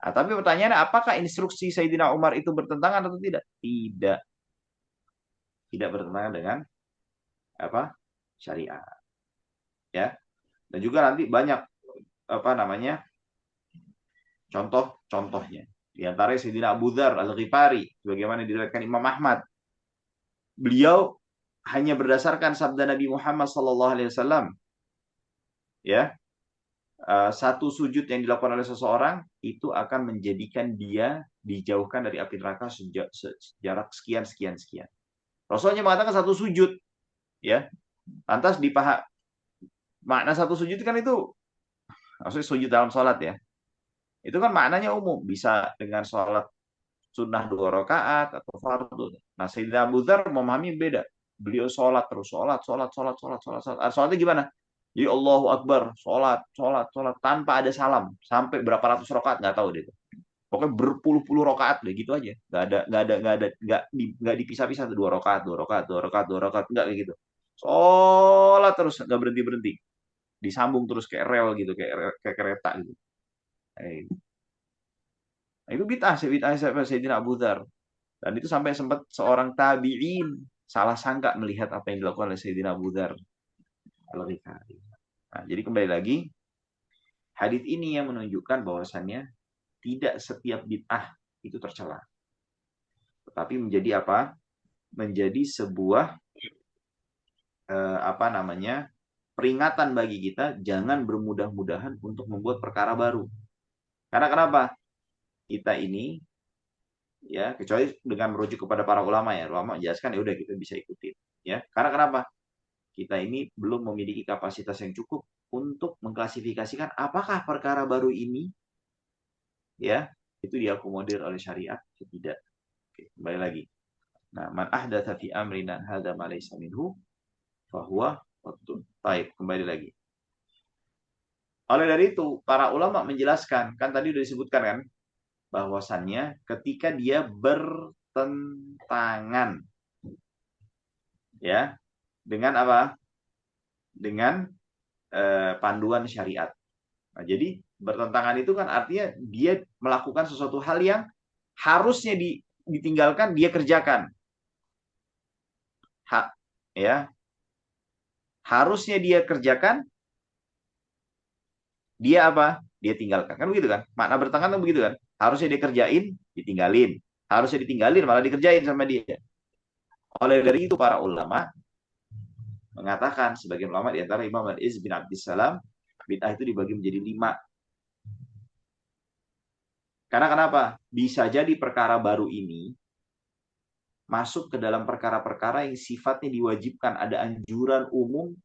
Nah, tapi pertanyaannya, apakah instruksi Sayyidina Umar itu bertentangan atau tidak? Tidak, tidak bertentangan dengan apa syariat. Ya, dan juga nanti banyak apa namanya contoh-contohnya. Di antara Sayyidina Abu Dzar Al-Ghifari, sebagaimana diriwayatkan Imam Ahmad, beliau hanya berdasarkan sabda Nabi Muhammad SAW, ya, satu sujud yang dilakukan oleh seseorang itu akan menjadikan dia dijauhkan dari api neraka sejarak sekian sekian sekian. Rasulnya mengatakan satu sujud, ya. Lantas makna satu sujud kan itu maksudnya sujud dalam sholat, ya. Itu kan maknanya umum, bisa dengan sholat sunnah 2 rakaat atau fardu. Nah, Sayyidina Abu Dzar memahami beda. Beliau sholat terus, sholat. Sholatnya gimana? Jadi Allahu Akbar, sholat tanpa ada salam sampai berapa ratus rakaat nggak tahu deh. Pokoknya berpuluh-puluh rakaat deh gitu aja. Nggak dipisah-pisah, 2 rakaat, 2 rakaat, 2 rakaat, 2 rakaat, nggak kayak gitu. Sholat terus nggak berhenti berhenti, disambung terus kayak rel gitu, kayak kereta gitu. Nah, itu bid'ah, Sayyidina Abu Dzar. Dan itu sampai sempat seorang tabi'in salah sangka melihat apa yang dilakukan oleh Sayyidina Abu Dzar Al-Ghifari. Nah, jadi kembali lagi, hadits ini yang menunjukkan bahwasannya tidak setiap bid'ah itu tercela. Tetapi menjadi apa? Menjadi sebuah apa namanya? Peringatan bagi kita jangan bermudah-mudahan untuk membuat perkara baru. Karena kenapa? Kita ini, ya, kecuali dengan merujuk kepada para ulama, ya. Ulama menjelaskan, ya udah kita bisa ikutin, ya. Karena kenapa? Kita ini belum memiliki kapasitas yang cukup untuk mengklasifikasikan apakah perkara baru ini, ya, itu diakomodir oleh syariat atau tidak. Oke, kembali lagi. Nah, man ahdatsa fi amrina hadza ma laysa minhu fahuwa raddun. Baik, kembali lagi. Oleh dari itu, para ulama menjelaskan, kan tadi sudah disebutkan kan, bahwasannya ketika dia bertentangan, ya, dengan apa? Dengan panduan syariat. Nah, jadi bertentangan itu kan artinya dia melakukan sesuatu hal yang harusnya ditinggalkan, dia kerjakan. Ya, harusnya dia kerjakan, dia apa? Dia tinggalkan. Kan begitu kan? Makna bertentangan kan begitu kan? Harusnya dia kerjain, ditinggalin. Harusnya ditinggalin, malah dikerjain sama dia. Oleh dari itu para ulama mengatakan, sebagian ulama di antara Imam Al-Iz bin Abdissalam, bid'ah itu dibagi menjadi 5. Karena kenapa? Bisa jadi perkara baru ini masuk ke dalam perkara-perkara yang sifatnya diwajibkan. Ada anjuran umum,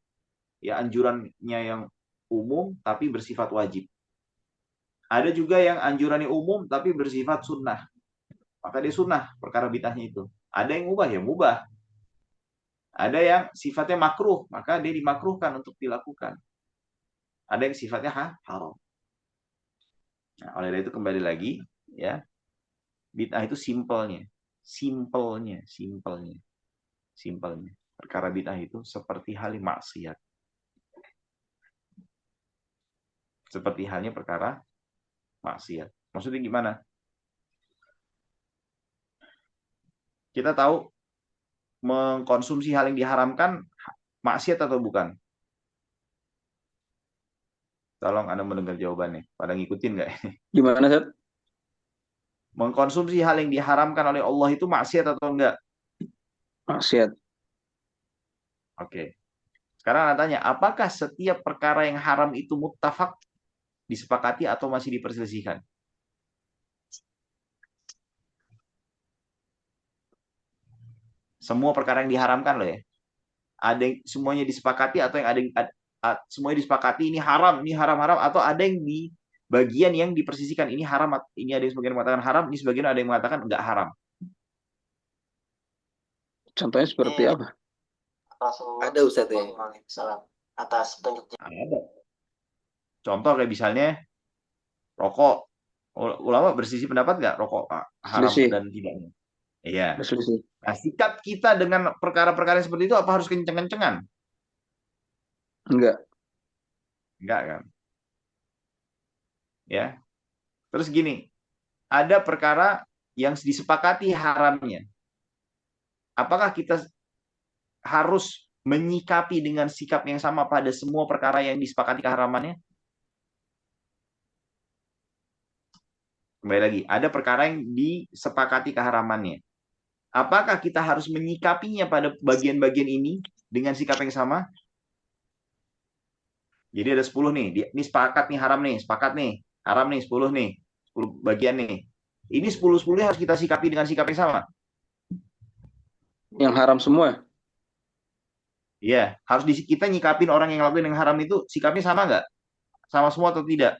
ya, anjurannya yang umum tapi bersifat wajib. Ada juga yang anjurannya umum tapi bersifat sunnah. Maka dia sunnah perkara bid'ahnya itu. Ada yang mubah, ya mubah. Ada yang sifatnya makruh, maka dia dimakruhkan untuk dilakukan. Ada yang sifatnya haram. Nah, oleh itu kembali lagi, ya, bid'ah itu simpelnya. Simpelnya. Perkara bid'ah itu seperti halnya maksiat. Seperti halnya perkara maksiat. Maksudnya gimana? Kita tahu mengkonsumsi hal yang diharamkan maksiat atau bukan? Tolong Anda mendengar jawabannya. Pada ngikutin nggak? Gimana, Seth? Mengkonsumsi hal yang diharamkan oleh Allah itu maksiat atau enggak? Maksiat. Oke. Sekarang Anda tanya, apakah setiap perkara yang haram itu muttafaq, disepakati atau masih diperselisihkan? Semua perkara yang diharamkan loh ya. Ada yang semuanya disepakati atau yang ada yang semuanya disepakati ini haram haram atau ada yang di bagian yang dipersisihkan ini haram, ini ada yang sebagian mengatakan haram, ini sebagian ada yang mengatakan enggak haram. Contohnya seperti apa? Ada Ustadz ya. Atas petunjuk. Ada. Contoh kayak misalnya rokok. Ulama berselisih pendapat nggak rokok haram Selisih. dan tidaknya? Iya. Berselisih. Nah, sikap kita dengan perkara-perkara seperti itu apa harus kenceng-kencengan? Enggak. Enggak kan? Ya. Terus gini, ada perkara yang disepakati haramnya. Apakah kita harus menyikapi dengan sikap yang sama pada semua perkara yang disepakati keharamannya? Kembali lagi, ada perkara yang disepakati keharamannya. Apakah kita harus menyikapinya pada bagian-bagian ini dengan sikap yang sama? Jadi ada 10 nih, ini sepakat nih haram nih, sepakat nih, haram nih 10 nih, 10 bagian nih. Ini 10-10 harus kita sikapi dengan sikap yang sama. Yang haram semua. Iya, harus kita nyikapin orang yang ngelakuin yang haram itu sikapnya sama nggak? Sama semua atau tidak?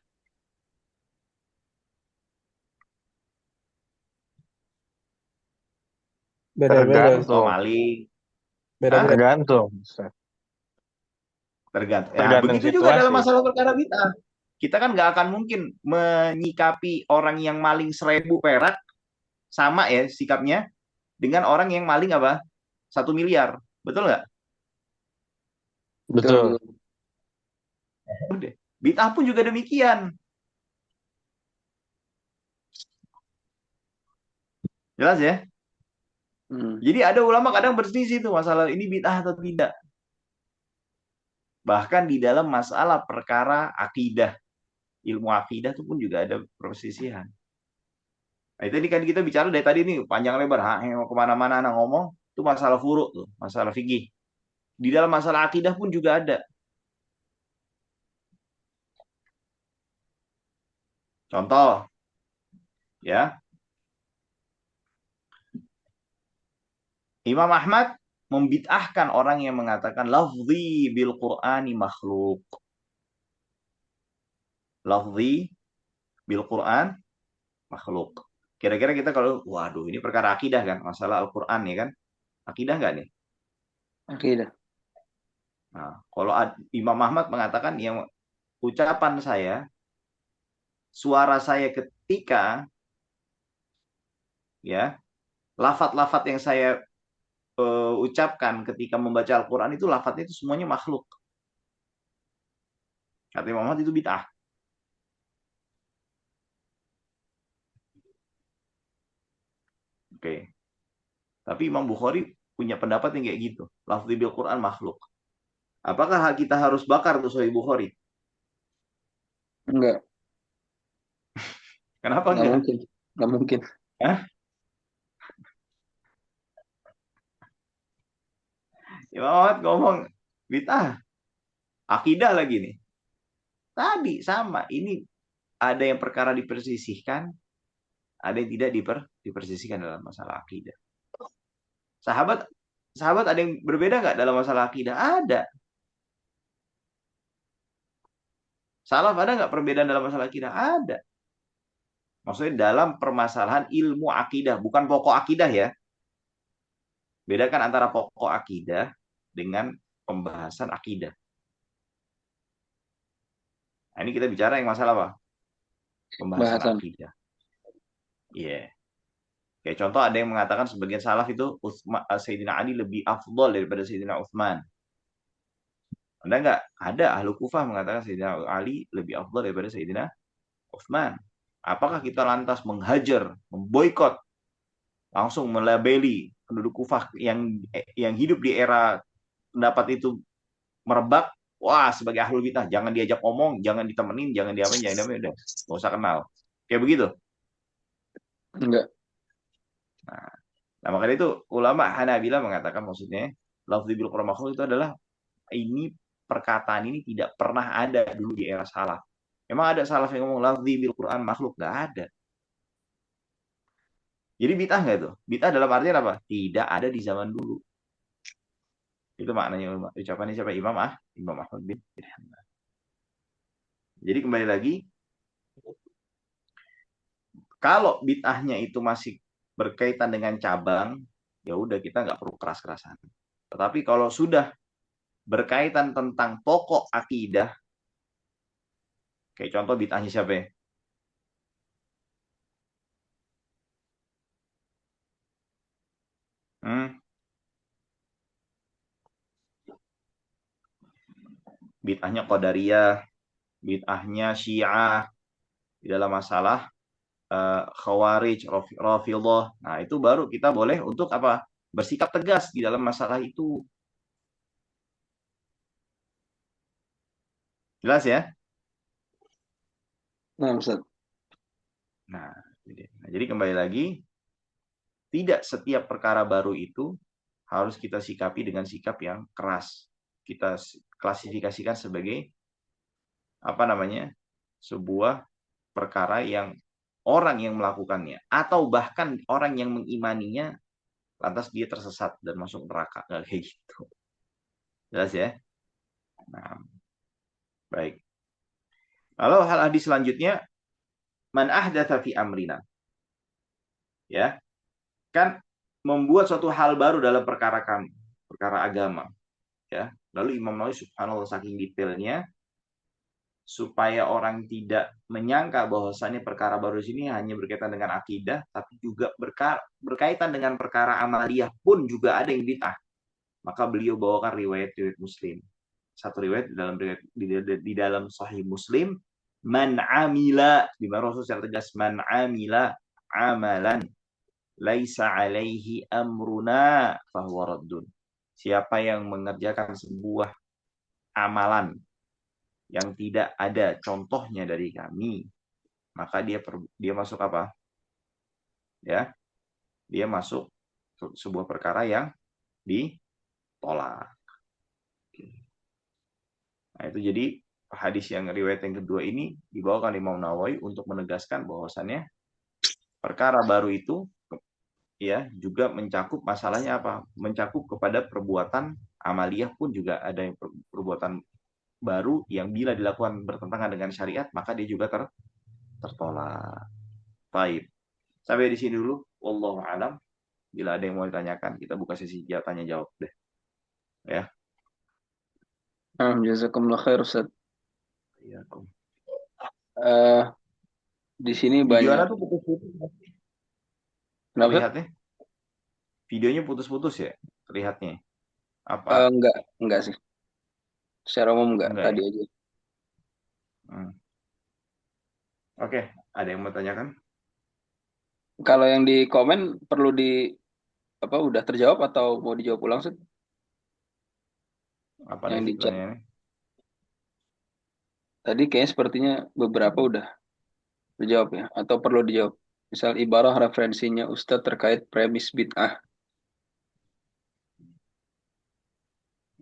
Beda-beda. Contoh Tergantung. maling. Hah? Beda-beda. Tergantung. Tergantung. Ya, Tergantung begitu juga dalam situasi. masalah perkara bid'ah. Kita kan nggak akan mungkin menyikapi orang yang maling 1.000 perak sama ya sikapnya dengan orang yang maling apa? 1 miliar. Betul nggak? Betul, Betul. betul. Udah. Bid'ah pun juga demikian. Jelas ya? Jadi ada ulama kadang berselisih tuh masalah ini bid'ah atau tidak. Bahkan di dalam masalah perkara akidah, ilmu akidah itu pun juga ada perselisihan. Nah, itu kan kita bicara dari tadi nih panjang lebar, mau kemana-mana anak ngomong itu masalah furuk tuh, masalah fikih. Di dalam masalah akidah pun juga ada. Contoh, ya, Imam Ahmad membid'ahkan orang yang mengatakan lafzi bil Qur'ani makhluk. Lafzi bil Qur'an makhluk. Kira-kira kita kalau, waduh ini perkara akidah kan, masalah Al-Quran ya kan, akidah nggak nih? Akidah. Nah, kalau Imam Ahmad mengatakan yang ucapan saya, suara saya ketika ya lafat-lafat yang saya ucapkan ketika membaca Al-Quran itu lafadznya itu semuanya makhluk. Kata Imam Ahmad itu bid'ah. Oke. Tapi Imam Bukhari punya pendapat yang kayak gitu. Lafzi bil Quran makhluk. Apakah kita harus bakar tuh Sahih Bukhari? Enggak. Kenapa Enggak enggak? mungkin. Enggak mungkin. Hah? Imam Ahmad ngomong bid'ah. Akidah lagi nih. Tadi sama. Ini ada yang perkara dipersisihkan, ada yang tidak dipersisihkan dalam masalah akidah. Sahabat ada yang berbeda nggak dalam masalah akidah? Ada. Salaf ada nggak perbedaan dalam masalah akidah? Ada. Maksudnya dalam permasalahan ilmu akidah, bukan pokok akidah ya. Bedakan antara pokok akidah dengan pembahasan akidah. Nah, ini kita bicara yang masalah apa? Pembahasan Bahasan. akidah. Iya. Yeah. Kayak contoh ada yang mengatakan sebagian salaf itu Sayyidina Ali lebih afdol daripada Sayyidina Utsman. Ada nggak? Ada ahlu Kufah mengatakan Sayyidina Ali lebih afdol daripada Sayyidina Utsman. Apakah kita lantas menghajar, memboikot, langsung melabeli penduduk Kufah yang hidup di era pendapat itu merebak? Wah, sebagai ahlul bidah jangan diajak ngomong, jangan ditemenin, jangan diapain, jangan diapain, udah nggak usah kenal. Kayak begitu. Enggak. Nah, makanya itu ulama Hanabila mengatakan maksudnya lafzi bil Quran makhluk itu adalah ini perkataan ini tidak pernah ada dulu di era salaf. Memang ada salaf yang ngomong lafzi bil Quran makhluk? Nggak ada. Jadi bid'ah nggak itu? Bid'ah dalam artian apa? Tidak ada di zaman dulu. Itu maknanya ucapannya siapa? Imam Ahmad bin Hanbal. Jadi kembali lagi, kalau bid'ahnya itu masih berkaitan dengan cabang, ya udah kita nggak perlu keras-kerasan. Tetapi kalau sudah berkaitan tentang pokok akidah, kayak contoh bid'ahnya siapa ya? Bid'ahnya Qadariyah, bid'ahnya Syiah di dalam masalah Khawarij, Rafidhah. Nah, itu baru kita boleh untuk apa? Bersikap tegas di dalam masalah itu. Jelas ya? Nah, Ustaz. Nah, jadi kembali lagi, tidak setiap perkara baru itu harus kita sikapi dengan sikap yang keras. Kita klasifikasikan sebagai apa namanya? Sebuah perkara yang orang yang melakukannya atau bahkan orang yang mengimaninya lantas dia tersesat dan masuk neraka. Nggak kayak gitu. Jelas ya? Nah, baik. Lalu hal hadis selanjutnya, man ahdatsa fi amrina. Ya, kan membuat suatu hal baru dalam perkara kami, perkara agama. Ya, lalu Imam Nawawi subhanallah saking detailnya supaya orang tidak menyangka bahwasannya perkara baru di sini hanya berkaitan dengan akidah, tapi juga berkaitan dengan perkara amaliyah pun juga ada yang bid'ah. Maka beliau bawakan riwayat-riwayat Muslim. Satu riwayat di dalam Sahih Muslim, man amila, di mana Rasul secara tegas, man amila amalan laisa alaihi amruna fahuwa raddun. Siapa yang mengerjakan sebuah amalan yang tidak ada contohnya dari kami, maka dia masuk apa? Ya, dia masuk sebuah perkara yang ditolak. Nah, itu jadi hadis yang riwayat yang kedua ini dibawakan Imam Nawawi untuk menegaskan bahwasannya perkara baru itu ya juga mencakup masalahnya apa? Mencakup kepada perbuatan amaliyah pun juga ada yang perbuatan baru yang bila dilakukan bertentangan dengan syariat maka dia juga tertolak. Baik. Sampai di sini dulu. Wallahu alam. Bila ada yang mau ditanyakan, kita buka sesi tanya jawab deh. Ya. Jazakumullah khair, Ustaz. Iya, Eh, di sini video banyak. Anda tuh putus-putus. Kenapa, Ustaz? Terlihatnya. Videonya putus-putus ya terlihatnya. Apa? Enggak sih. Secara umum enggak, Enggak tadi ya? aja. Oke, ada yang mau tanyakan? Kalau yang di komen perlu udah terjawab atau mau dijawab ulang, Ustaz? Apa Yang nih di chat. pertanyaannya? Tadi kayaknya sepertinya beberapa udah dijawab ya, atau perlu dijawab. Misal ibarah referensinya Ustadz terkait premis bid'ah.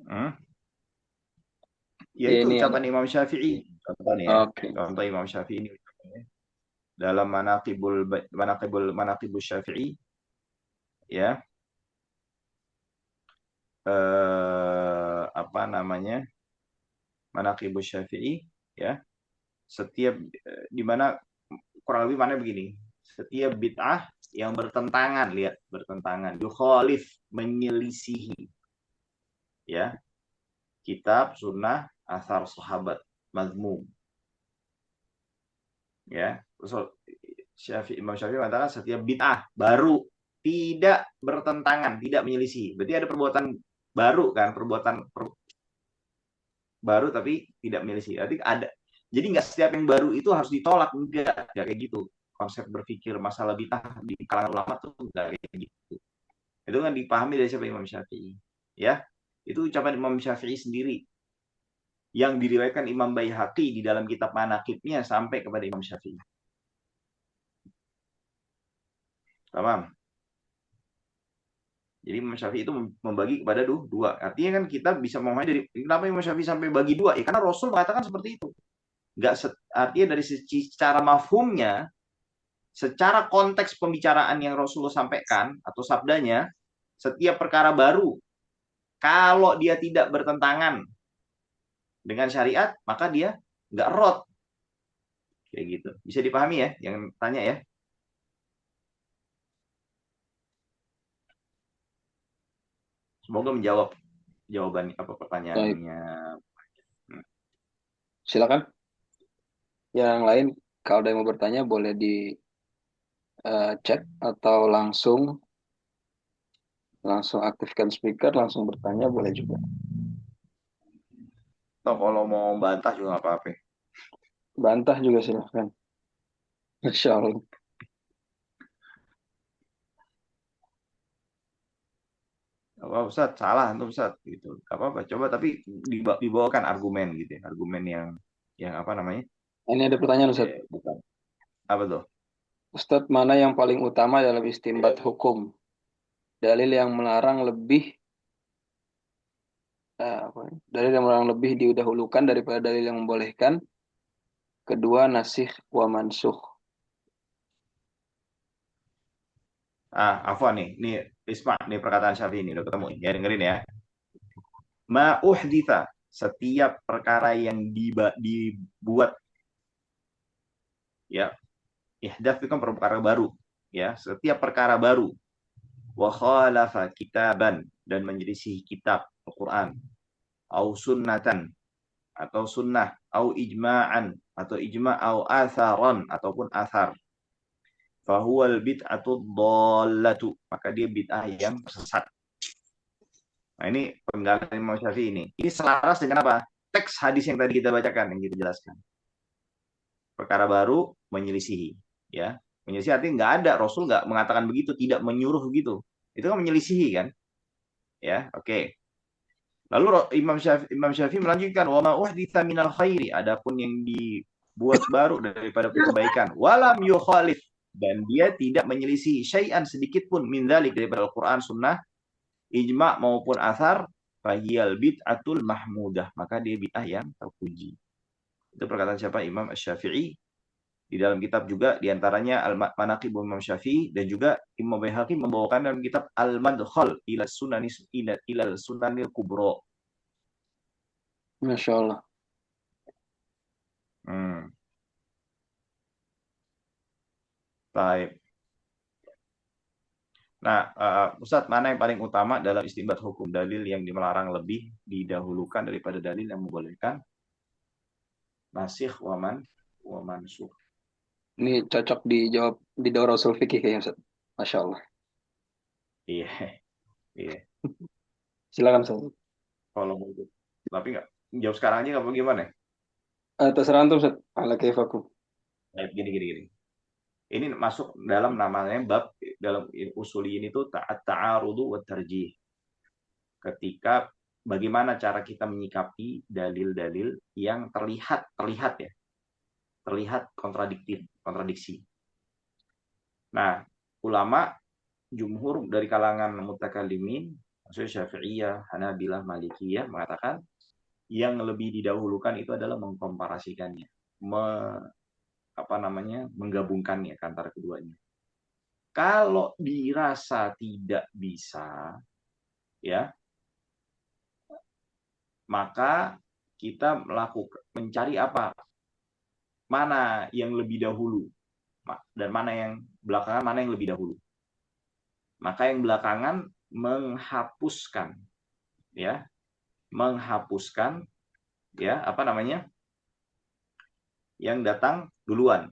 Ya Ya itu ini ada. ucapan Imam Syafi'i. Contohnya ya. Oke. Contoh Imam Syafi'i ini dalam manaqibul Syafi'i ya. Apa namanya? Manaqibul Syafi'i ya. Setiap di mana kurang lebih mana begini. Setiap bid'ah yang bertentangan, lihat bertentangan, yukhalif, menyelisihi ya kitab, sunnah, asar sahabat, mazmum ya. Imam Syafi'i mengatakan setiap bid'ah baru tidak bertentangan, tidak menyelisih. Berarti ada perbuatan baru kan, baru tapi tidak menyelisih. Berarti ada. Jadi nggak setiap yang baru itu harus ditolak, enggak kayak gitu. Konsep berpikir masalah bid'ah di kalangan ulama tuh enggak kayak gitu. Itu kan dipahami dari siapa Imam Syafi'i. Ya, itu ucapan Imam Syafi'i sendiri yang diriwayatkan Imam Baihaqi di dalam kitab Manaqibnya sampai kepada Imam Syafi'i. Paham? Jadi Imam Syafi'i itu membagi kepada dua. Artinya kan kita bisa memahami dari kenapa Imam Syafi'i sampai bagi dua? Ya karena Rasul mengatakan seperti itu. Artinya dari secara mafhumnya, secara konteks pembicaraan yang Rasulullah sampaikan atau sabdanya, setiap perkara baru kalau dia tidak bertentangan dengan syariat, maka dia nggak rot. Kayak gitu. Bisa dipahami ya yang tanya ya? Semoga menjawab jawaban apa Baik, pertanyaannya. silakan. Yang lain, kalau ada yang mau bertanya, boleh di chat atau langsung aktifkan speaker, langsung bertanya, boleh juga. Atau kalau mau bantah juga nggak apa-apa. Bantah juga silahkan. Masya Allah. Apa Ustaz salah itu Ustaz gitu. Gak apa-apa. Coba tapi dibawakan argumen gitu ya. Argumen yang apa namanya? Ini ada pertanyaan Ustaz. Bukan. Apa tuh? Ustadz, mana yang paling utama dalam istinbat hukum? Dalil yang melarang lebih dalil yang melarang lebih didahulukan daripada dalil yang membolehkan. Kedua, nasikh wa mansukh. Afwan nih. Nih Isma, nih perkataan Syafi'i ini udah ketemu. Ya dengerin ya. Ma uhditha, setiap perkara yang dibuat ya. Ihdath itu kan perkara baru ya. Setiap perkara baru wa khalafa kitaban dan menyelisih kitab Al-Qur'an au sunnatan atau sunnah au ijma'an atau ijma' au atharon ataupun athar fahuwal bid'atu dhallatu, maka dia bid'ah yang sesat. Nah ini penggalan Imam Syafi'i ini selaras dengan apa? Teks hadis yang tadi kita bacakan, yang kita jelaskan. Perkara baru menyelisihi, ya. Menyelisih artinya nggak ada, Rasul nggak mengatakan begitu, tidak menyuruh begitu. Itu kan menyelisihi kan? Ya, oke. Lalu Imam Syafi'i melanjutkan, wa ma uhditsa minal khairi, adapun yang dibuat baru daripada kebaikan, walam yukhalif, dan dia tidak menyelisih syai'an sedikit pun min dzalik daripada Al-Qur'an, sunnah, ijma' maupun athar, fahiyal bid'atul mahmudah, maka dia bid'ah yang terpuji. Itu perkataan siapa? Imam Syafi'i. Di dalam kitab juga diantaranya Al-Manaqib Imam Syafi'i, dan juga Imam Baihaqi membawakan dalam kitab Al-Madkhal ila Sunanil Kubra. Masya Allah. Baik. Nah, Ustadz, mana yang paling utama dalam istinbat hukum? Dalil yang melarang lebih didahulukan daripada dalil yang membolehkan? Nasikh wa mansukh. Ini cocok dijawab di Dawrasul Fikih kayaknya Ustaz. Masya Allah. Iya, iya. Silakan Ustaz. Kalau mau itu. Tapi nggak jawab sekarang aja nggak gimana? Terserah antum Ustaz. Ala kaifakum. Baik, gini. Ini masuk dalam namanya bab dalam usul ini tuh ta'arudu wa tarjih. Ketika bagaimana cara kita menyikapi dalil-dalil yang terlihat ya. Terlihat kontradiksi. Nah, ulama jumhur dari kalangan mutakallimin, maksudnya Syafi'iyah, Hanabilah, Malikiyah mengatakan yang lebih didahulukan itu adalah mengkomparasikannya, menggabungkannya antara keduanya. Kalau dirasa tidak bisa, ya, maka kita mencari apa? Mana yang lebih dahulu dan mana yang belakangan, mana yang lebih dahulu. Maka yang belakangan menghapuskan ya yang datang duluan.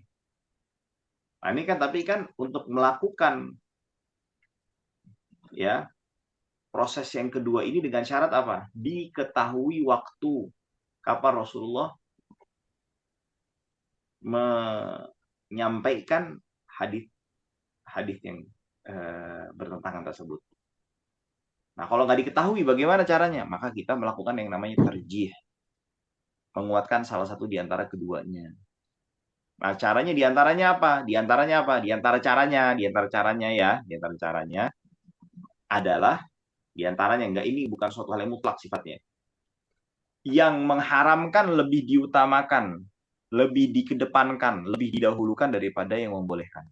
Nah, ini kan tapi kan untuk melakukan ya proses yang kedua ini dengan syarat apa? Diketahui waktu kapan Rasulullah menyampaikan hadis yang bertentangan tersebut. Nah, kalau nggak diketahui bagaimana caranya? Maka kita melakukan yang namanya tarjih, menguatkan salah satu di antara keduanya. Nah, caranya di antaranya apa? Di antaranya apa? Di antara caranya ya, di antara caranya adalah di antaranya enggak, ini bukan suatu hal yang mutlak sifatnya. Yang mengharamkan lebih diutamakan, lebih dikedepankan, lebih didahulukan daripada yang membolehkan.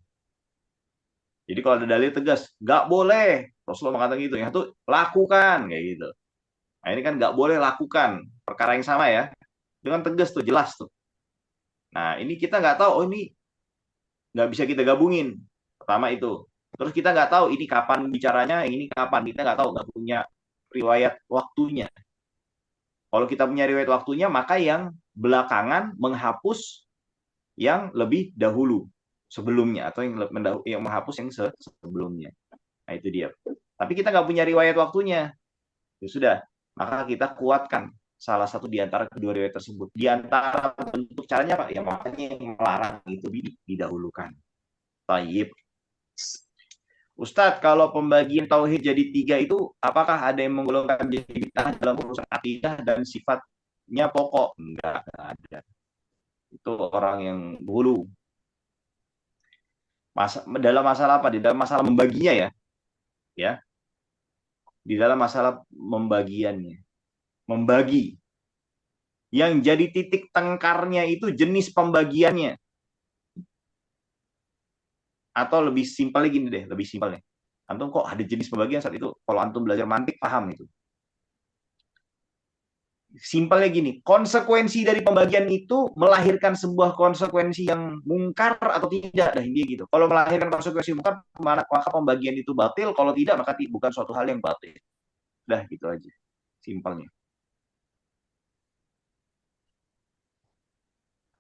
Jadi kalau ada dalil tegas, nggak boleh, Rasulullah mengatakan gitu, ya tuh lakukan kayak gitu. Nah ini kan nggak boleh lakukan, perkara yang sama ya, dengan tegas tuh, jelas tuh. Nah ini kita nggak tahu, oh ini nggak bisa kita gabungin. Pertama itu. Terus kita nggak tahu ini kapan bicaranya, ini kapan, kita nggak tahu, nggak punya riwayat waktunya. Kalau kita punya riwayat waktunya, maka yang belakangan menghapus yang lebih dahulu sebelumnya, atau yang menghapus yang sebelumnya. Nah itu dia. Tapi kita nggak punya riwayat waktunya. Ya sudah, maka kita kuatkan salah satu di antara kedua riwayat tersebut. Di antara bentuk caranya Pak, ya makanya yang melarang itu didahulukan. Taib. Ustadz, kalau pembagian tauhid jadi 3 itu, apakah ada yang menggolongkan jadi bid'ah dalam urusan akidah dan sifatnya pokok? Enggak ada. Itu orang yang dulu. Dalam masalah apa? Di dalam masalah membaginya ya. Ya. Di dalam masalah membagiannya. Membagi. Yang jadi titik tengkarnya itu jenis pembagiannya. Atau lebih simpel gini deh, lebih simpelnya. Antum kok ada jenis pembagian saat itu? Kalau antum belajar mantik paham itu. Simpelnya gini, konsekuensi dari pembagian itu melahirkan sebuah konsekuensi yang mungkar atau tidak, dah intinya gitu. Kalau melahirkan konsekuensi mungkar, maka pembagian itu batil. Kalau tidak, maka bukan suatu hal yang batil. Dah gitu aja, simpelnya.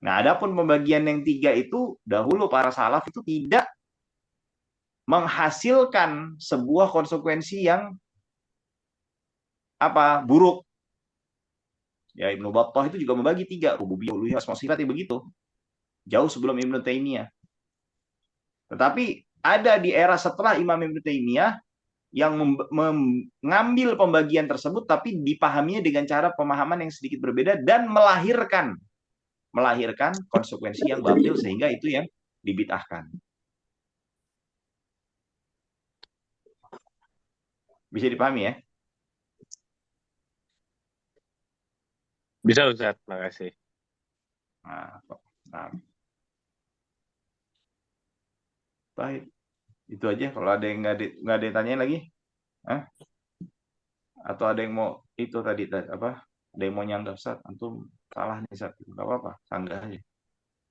Nah, adapun pembagian yang 3 itu, dahulu para salaf itu tidak menghasilkan sebuah konsekuensi yang buruk. Ya Ibnu Battah itu juga membagi 3, rububiyah, uluhiyah, asma sifat, begitu. Jauh sebelum Ibnu Taimiyah. Tetapi ada di era setelah Imam Ibnu Taimiyah yang mengambil pembagian tersebut, tapi dipahaminya dengan cara pemahaman yang sedikit berbeda dan melahirkan konsekuensi yang batil, sehingga itu yang dibid'ahkan. Bisa dipahami ya? Bisa Ustaz, makasih. Nah. Baik. Itu aja. Kalau ada yang nggak ada yang tanyain lagi? Hah? Atau ada yang mau itu tadi apa? Ada yang mau nyanggah, Ustaz? Antum salah nih, Ustaz. Enggak apa-apa, sanggah aja.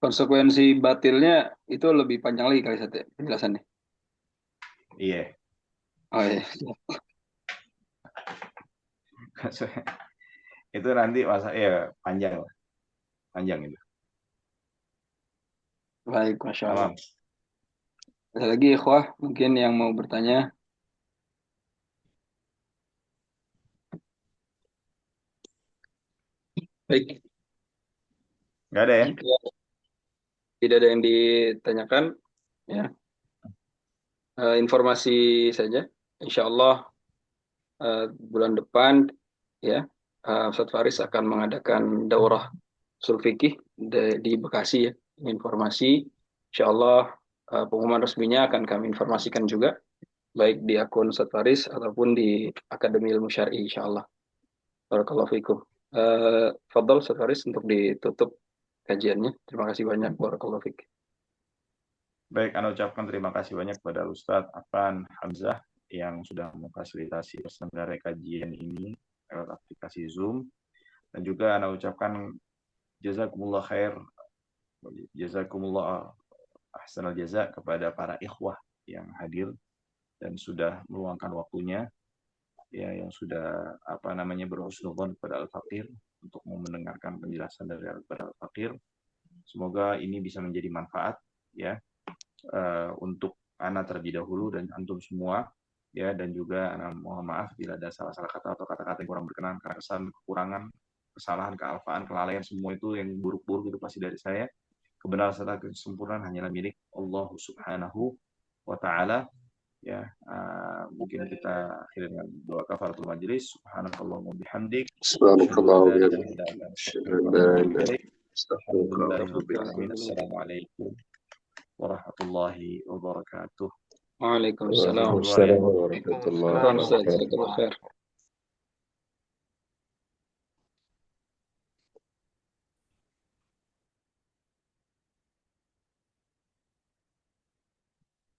Konsekuensi batilnya itu lebih panjang lagi kali Sate, penjelasannya. Iya. Oh iya. Itu nanti masa ya panjang lah. Panjang itu. Baik, Masya Allah. Ada lagi ikhwah mungkin yang mau bertanya? Baik. Nggak ada ya? Jika tidak ada yang ditanyakan, ya informasi saja. Insya Allah bulan depan ya Ustadz Faris akan mengadakan daurah usul fikih di Bekasi ya. Ini informasi. Insya Allah pengumuman resminya akan kami informasikan juga baik di akun Ustadz Faris ataupun di Akademi Ilmu Syar'i insya Allah. Barakallahu fikum. Fadol Ustadz Faris untuk ditutup kajiannya. Terima kasih banyak. Barakallahu fikum. Baik, Anda ucapkan terima kasih banyak kepada Ustadz Afan Hamzah yang sudah memfasilitasi terselenggaranya kajian ini lewat aplikasi Zoom. Dan juga Anda ucapkan jazakumullah khair, jazakumullah ahsanal jaza kepada para ikhwah yang hadir dan sudah meluangkan waktunya, ya, yang sudah berhusnudzon kepada Al-Faqir untuk mendengarkan penjelasan dari Al-Faqir. Semoga ini bisa menjadi manfaat, ya, untuk ana terlebih dahulu dan antum semua ya, dan juga ana mohon maaf bila ada salah-salah kata atau kata-kata yang kurang berkenan, karena kesalahan, kekurangan, kesalahan, kealfaan, kelalaian, semua itu yang buruk-buruk itu pasti dari saya. Kebenaran serta kesempurnaan hanyalah milik Allah Subhanahu wa taala. Ya, mungkin kita akhiri dengan doa kafaratul majelis. Subhanakallahumma bihamdik, Subhanallah wa la ilaha bihamdihi, illa anta, asyhadu astaghfiruka an wa la atubu ilaha ilaik. astaghfiruka wa atubu Alhamdulillahirabbil ilaik. alamin. Assalamualaikum warahmatullahi wabarakatuh. Waalaikumsalam. Waalaikumsalam Syukran warahmatullahi Ustaz, wabarakatuh. jazakallah khair.